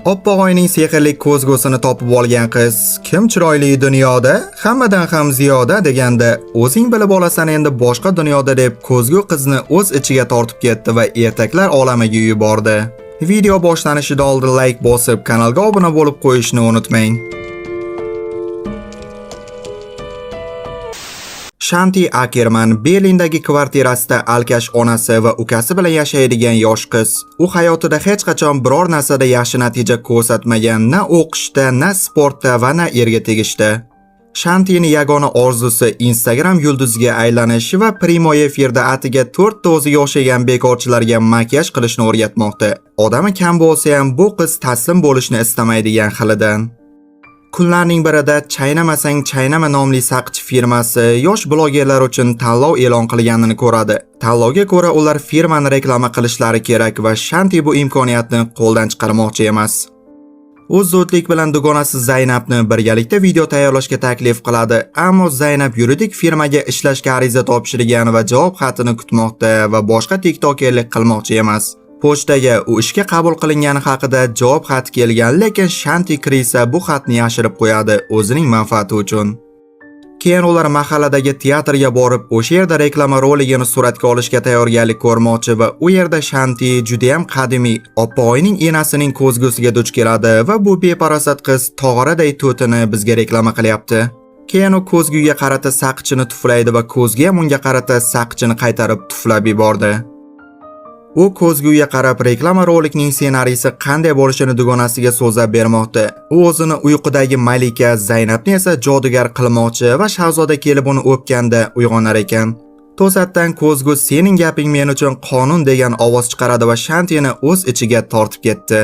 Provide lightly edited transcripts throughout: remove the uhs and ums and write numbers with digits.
Oppoq oyning sehrli ko'zgusini topib olgan qiz, kim chiroyli dunyoda, hammadan ham ziyoda deganda, o'zing bilib olasan endi boshqa dunyoda deb ko'zgu qizni o'z ichiga tortib ketdi va ertaklar olamiga yubordi. Video boshlanishida oldin like bosib, kanalga obuna bo'lib qo'yishni unutmang. Shanti Akerman Berlindagi kvartirasida alkash onasi va ukasi bilan yashaydigan yosh qiz. U hayotida hech qachon biror narsada yaxshi natija ko'rsatmagan, na o'qishda, na sportda va na erga tegishda. Shantining yagona orzusi Instagram yulduziga aylanish va Primo efirda atiga 4 ta o'ziga o'xshagan bekorchilarga makiyaj qilishni o'rgatmoqda. Odami kam bo'lsa ham bu qiz taslim bo'lishni istamaydigan xilidan. Kunlarning birida Chaynamasang Chaynama nomli saqich firmasi yosh blogerlar uchun tanlov e'lon qilganini ko'radi. Tanlovga ko'ra ular firmani reklama qilishlari kerak va Shanti bu imkoniyatni qo'ldan chiqarmoqchi emas. U zudlik bilan dugonasi Zaynabni birgalikda video tayyorlashga taklif qiladi, ammo Zaynab yuridik firmaga ishlashga ariza topshirgan va javob xatini kutmoqda va boshqa tiktokerlik qilmoqchi emas. Pochtaga u ishga qabul qilingani haqida javob xat kelgan, lekin Shanti Krisa bu xatni yashirib qo'yadi o'zining manfaati uchun. Keyin ular mahalladagi teatrga borib, o'sha yerda reklama roligini suratga olishga tayyorgarlik ko'rmoqchi va u yerda Shanti juda ham qadimiy oppoq oyning enasining ko'zgusiga duch keladi va bu beparasat qiz tog'oraday to'tini bizga reklama qilyapti. Keyin u ko'zguga qarata saqichini tuflaydi va ko'zgu ham unga qarata saqichini qaytarib tuflab yubordi. U ko'zguga qarab reklama rolikning ssenariysi qanday bo'lishini dugonasiga so'zlab bermoqda. U o'zini uyqudagi malika Zaynabni esa jodugar qilmoqchi va shahzoda kelib uni o'pganda uyg'onar ekan. To'satdan ko'zgu sening gaping men uchun qonun degan ovoz chiqaradi va Shantini o'z ichiga tortib ketdi.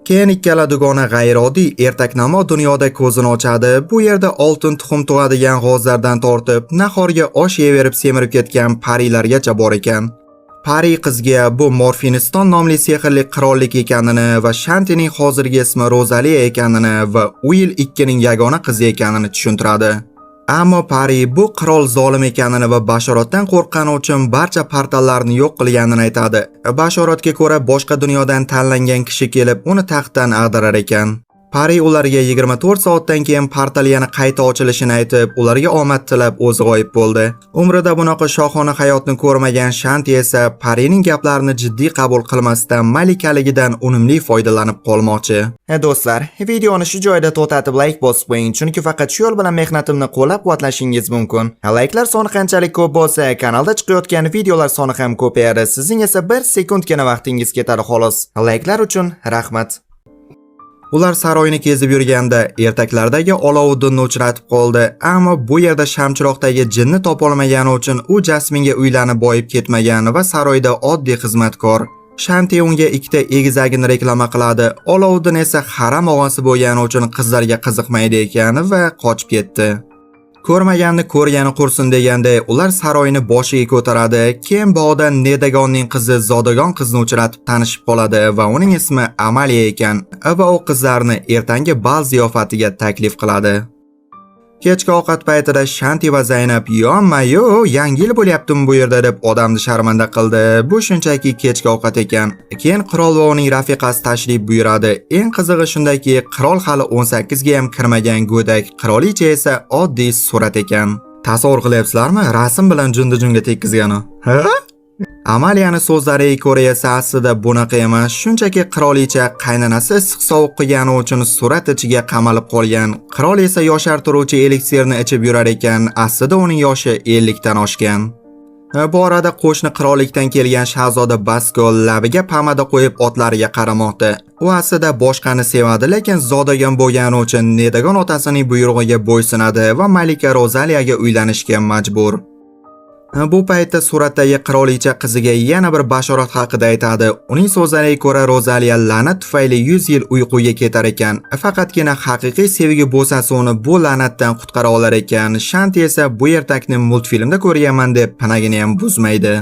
Keyin ikkala dugona g'ayrioddiy ertaknamo dunyoda ko'zini ochadi. Bu yerda oltin tuxum tug'adigan g'ozlardan tortib, nahorga osh yeverib semirib ketgan parilargacha bor ekan. Pari qizga bu Morfiniston nomli sehrli qirollik ekanini va Shantining hozirgi ismi Rozaliya ekanini va Will 2 ning yagona qizi ekanini tushuntiradi. Ammo Pari bu qirol zolim ekanini va bashoratdan qo'rqqani uchun barcha portallarni yo'q qilganini aytadi. Bashoratga ko'ra boshqa dunyodan tanlangan kishi kelib uni taxtdan ag'darar ekan. Pari ularga 24 soatdan keyin portal yana qayta ochilishini aytib, ularga omad tilab o'zi g'oyib bo'ldi. Umrida bunaqa shohona hayotni ko'rmagan Shanti esa Parining gaplarini jiddiy qabul qilmasdan malikaligidan unumli foydalanib qolmoqchi. Do'stlar, videoni shu joyda to'xtatib like bosib qo'ying, chunki faqat shu yo'l bilan mehnatimni qo'llab-quvvatlashingiz mumkin. Like'lar soni qanchalik ko'p bo'lsa, kanalda chiqayotgan videolar soni ham ko'payadi. Sizning esa 1 sekundgina vaqtingiz ketadi xolos. Like'lar uchun rahmat. Ular saroyni kezib yurganda ertaklardagi olovuddinni uchratib qoldi, ammo bu yerda shamchiroqdagi jinni topolmagani uchun u Jasminga uylanib boyib ketmagan va saroyda oddiy xizmatkor. Shanti unga ikkita egizagini reklama qiladi. Olovuddin esa haram og'asi bo'lgani uchun qizlarga qiziqmaydi ekan va qochib ketdi. Ko'rmaganni ko'rgani qursin deganday ular saroyni boshiga ko'taradi. Keyin bog'da Nedagonning qizi Zodagon qizni uchratib tanishib qoladi va uning ismi Amaliya ekan va u qizlarni ertangi bal ziyofatiga taklif qiladi. Kechki ovqat paytida Shanti va Zaynab "Yonma-yo, yangi yil bo'lyaptimi bu yerda" deb odamni sharmanda qildi. Bu shunchaki kechki ovqat ekan. Keyin qirol va uning rafiqasi tashrif buyuradi. Eng qizig'i shundaki, qirol hali 18 ga ham kirmagan go'dak, qirolicha esa oddiy surat ekan. Tasavvur qilyapsizlarmi? Rasm bilan junda-junga tekkizgani. Ha? Amaliyani so'zlariga ko'ra esa aslida bunaqa emas, shunchaki qirolicha qaynanasi issiq sovuq qilgani uchun surat ichiga qamalib qolgan. Qirol esa yoshartiruvchi eliksirni ichib yurar ekan, aslida uning yoshi 50 dan oshgan. Bu orada qo'shni qirollikdan kelgan shahzoda Baskol labiga pomada qo'yib otlariga qaramoqda. U aslida boshqani sevadi, lekin zodagon bo'lgani uchun Nedagon otasining buyrug'iga bo'ysunadi va malika Rozaliyaga uylanishga majbur. Bu paytda suratdagi qirolicha qiziga yana bir bashorat haqida aytadi. Uning so'zlariga ko'ra Rozaliya la'nat tufayli 100 yil uyquga ketar ekan. Faqatgina haqiqiy sevgi bo'lsa uni bu la'natdan qutqara olar ekan. Shanti esa bu ertakni multfilmda ko'rganman deb panagini ham buzmaydi.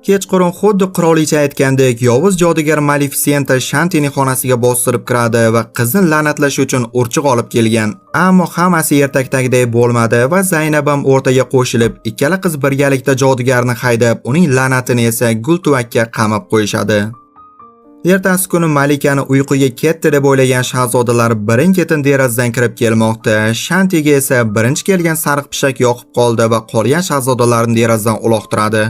Kechqurun xuddi qirolicha aytgandek, yovuz jodugar Maleficenta Shantining xonasiga bostirib kiradi va qizni la'natlash uchun urchiq olib kelgan. Ammo hammasi ertakdagidek bo'lmadi va Zaynab ham o'rtaga qo'shilib, ikkala qiz birgalikda jodugarni haydab, uning la'natini esa gultuvakka qamab qo'yishadi. Ertasi kuni malikani uyquga ketdi deb o'ylagan shahzodalar birin-ketin derazadan kirib kelmoqda. Shantiga esa birinchi kelgan sariq pishak yoqib qoldi va qolgan shahzodalarni derazadan uloqtiradi.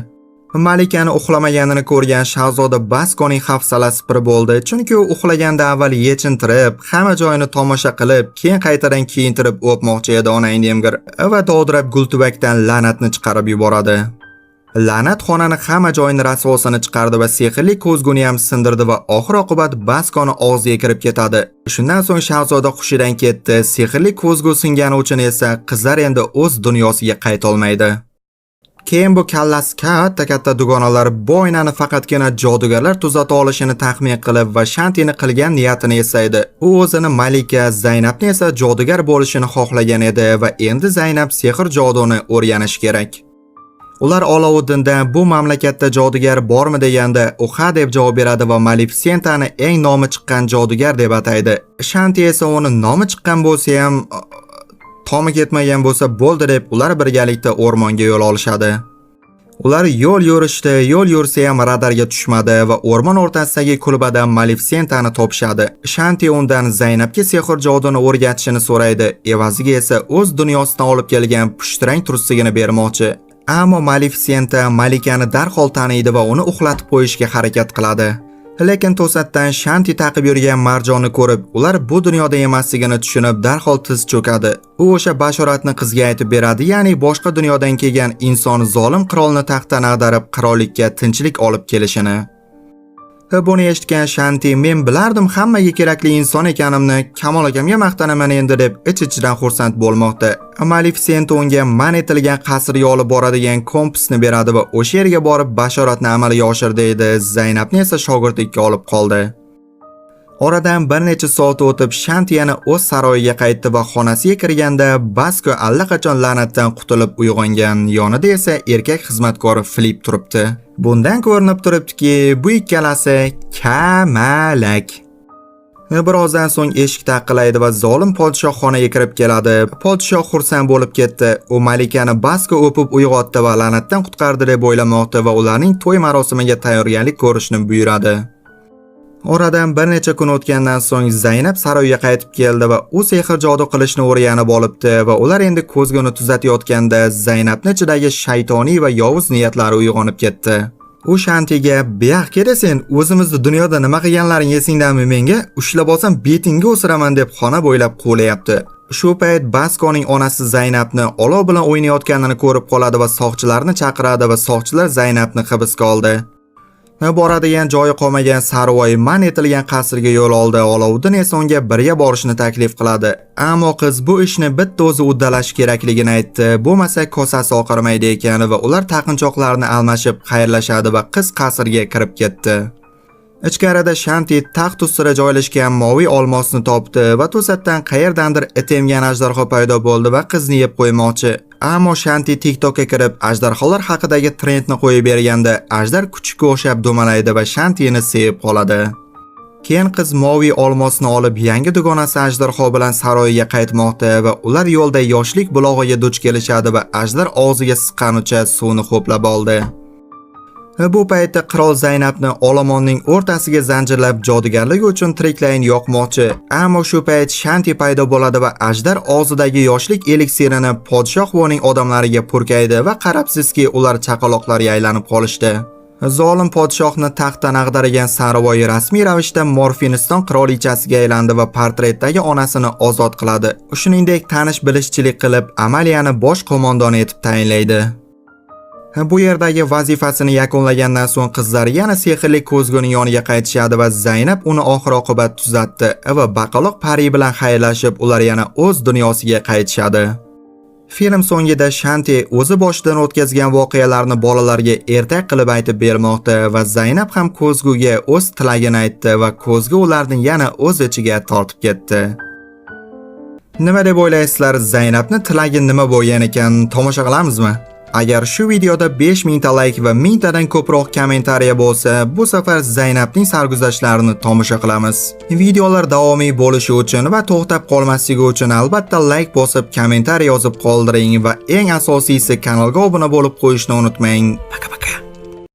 Malikani uxlamaganini ko'rgan shahzoda Baskoning hafsalasi pir bo'ldi, chunki u uxlaganda avval yechintirib, hamma joyini tomosha qilib, keyin qaytadan kiyintirib o'pmoqchi edi onang demgir va dovdirab gultuvakdan la'natni chiqarib yuboradi. La'nat xonani hamma joyini rasvosini chiqardi va sehrli ko'zguni ham sindirdi va oxir-oqibat Baskoni og'ziga kirib ketadi. Shundan so'ng shahzoda hushidan ketdi. Sehrli ko'zgu singani uchun esa qizlar endi o'z dunyosiga qayta olmaydi. Keyin bu kallasi katta dugonalar bu oynani faqatgina jodugarlar tuzata olishini taxmin qilib va Shantini qilgan niyatini eslaydi. U o'zini malika, Zaynabni esa jodugar bo'lishini xohlagan edi va endi Zaynab sehr joduni o'rganish kerak. Ular Olovuddindan bu mamlakatda jodugar bormi deganda u ha deb javob beradi va Maleficentani eng nomi chiqqan jodugar deb ataydi. Shanti esa uni nomi chiqqan bo'lsa ham tomi ketmagan bo'lsa bo'ldi deb ular birgalikda o'rmonga yo'l olishadi. Ular yo'l yursa ham radarga tushmadi va o'rmon o'rtasidagi kulbadan Maleficentani topishadi. Shanti undan Zaynabga sehr joduni o'rgatishini so'raydi. Evaziga esa o'z dunyosidan olib kelgan pushtirang tursigini bermoqchi. Ammo Maleficenta malikani darhol taniydi va uni uxlatib qo'yishga harakat qiladi. Lekin to'satdan Shanti taqib yurgan marjonni ko'rib, ular bu dunyoda emasligini tushunib, darhol tiz cho'kadi. U o'sha bashoratni qizga aytib beradi, ya'ni boshqa dunyodan kelgan inson zolim qirolni taxtdan ag'darib, qirollikka tinchlik olib kelishini. Buni eshitgan Shanti, men bilardim hammaga kerakli inson ekanimni, Kamol akamga maqtanaman endi deb ich-ichidan xursand bo'lmoqda. Maleficenta unga man etilgan qasrga olib boradigan kompasni beradi va o'sha yerga borib bashoratni amalga oshirdi edi. Zaynabni esa shogirdlikka olib qoldi. Oradan bir necha soat o'tib Shanti yana o'z saroyiga qaytdi va xonasiga kirganda Basko allaqachon la'natdan qutulib uyg'ongan. Yonida esa erkak xizmatkor Filip turibdi. Bundan ko'rinib turibdiki, bu ikkalasi kamalak. Birozdan so'ng eshik taqillaydi va zolim podshoh xonaga kirib keladi. Podshoh xursand bo'lib ketdi. U malikani Basko o'pib uyg'otdi va la'natdan qutqardi deb o'ylamoqda va ularning to'y marosimiga tayyorgarlik ko'rishni buyuradi. Oradan bir necha kun o'tgandan so'ng Zaynab saroyga qaytib keldi va u sehr jodu qilishni o'rganib olibdi va ular endi ko'zguni tuzatayotganda Zaynabning ichidagi shaytoniy va yovuz niyatlari uyg'onib ketdi. U Shantiga, "Beyax sen, o'zimizni dunyoda nima qilganlaring esingdanmi menga? Ushlab olsam betingga o'siraman" deb xona bo'ylab qo'layapti. Shu payt Baskoning onasi Zaynabni olov bilan o'ynayotganini ko'rib qoladi va soqchilarni chaqiradi va soqchilar Zaynabni hibsga oldi. Boradigan joyi qolmagan Sarvoy man etilgan qasrga yo'l oldi. Olovuddin esa unga birga borishni taklif qiladi. Ammo qiz bu ishni bitta o'zi uddalash kerakligini aytdi. Bo'lmasa kosasi oqarmaydi ekan va ular taqinchoqlarni almashib xayrlashadi va qiz qasrga kirib ketdi. Ichkarida Shanti taxt ustida joylashgan moviy olmosni topdi va to'satdan qayerdandir etemgan ajdarho paydo bo'ldi va qizni yeb qo'ymoqchi. Ammo Shanti TikTokka kirib ajdarholar haqidagi trendni qo'yib berganda ajdar kuchukka o'xshab do'malaydi va Shantini sevib qoladi. Keyin qiz moviy olmosni olib yangi dugonasi ajdarho bilan saroyiga qaytmoqda va ular yo'lda yoshlik bulog'iga duch kelishadi va ajdar og'ziga siqqanicha suvni ho'plab oldi. Bu paytda qirol Zaynabni olomonning o'rtasiga zanjirlab jodugarligi uchun tiriklayin yoqmoqchi. Ammo shu payt Shanti paydo bo'ladi va ajdar og'zidagi yoshlik eliksirini podshoh va uning odamlariga purkaydi va qarabsizki, ular chaqaloqlarga aylanib qolishdi. Zolim podshohni taxtdan ag'daragan Sarvoy rasmiy ravishda Morfiniston qirolichasiga aylandi va portretdagi onasini ozod qiladi. Shuningdek, tanish-bilishchilik qilib, Amaliyani bosh qo'mondon etib tayinlaydi. Bu yerdagi vazifasini yakunlagandan so'ng qizlar yana sehrli ko'zguning yoniga qaytishadi va Zaynab uni oxir-oqibat tuzatdi va baqaloq pari bilan xayrlashib, ular yana o'z dunyosiga qaytishadi. Film so'ngida Shanti o'zi boshidan o'tkazgan voqealarni bolalarga ertak qilib aytib bermoqda va Zaynab ham ko'zguga o'z tilagini aytdi va ko'zgu ularni yana o'z ichiga tortib ketdi. Nima deb o'ylaysizlar? Zaynabning tilagi nima bo'lgan ekan? Tomosha qilamizmi? Agar shu videoda 5000 ta like va 1000 tadan ko'proq kommentariya bo'lsa, bu safar Zaynabning sarguzashtlarini tomosha qilamiz. Videolar davomiy bo'lishi uchun va to'xtab qolmasligi uchun albatta like bosib, kommentariy yozib qoldiring va eng asosiysi kanalga obuna bo'lib qo'yishni unutmang.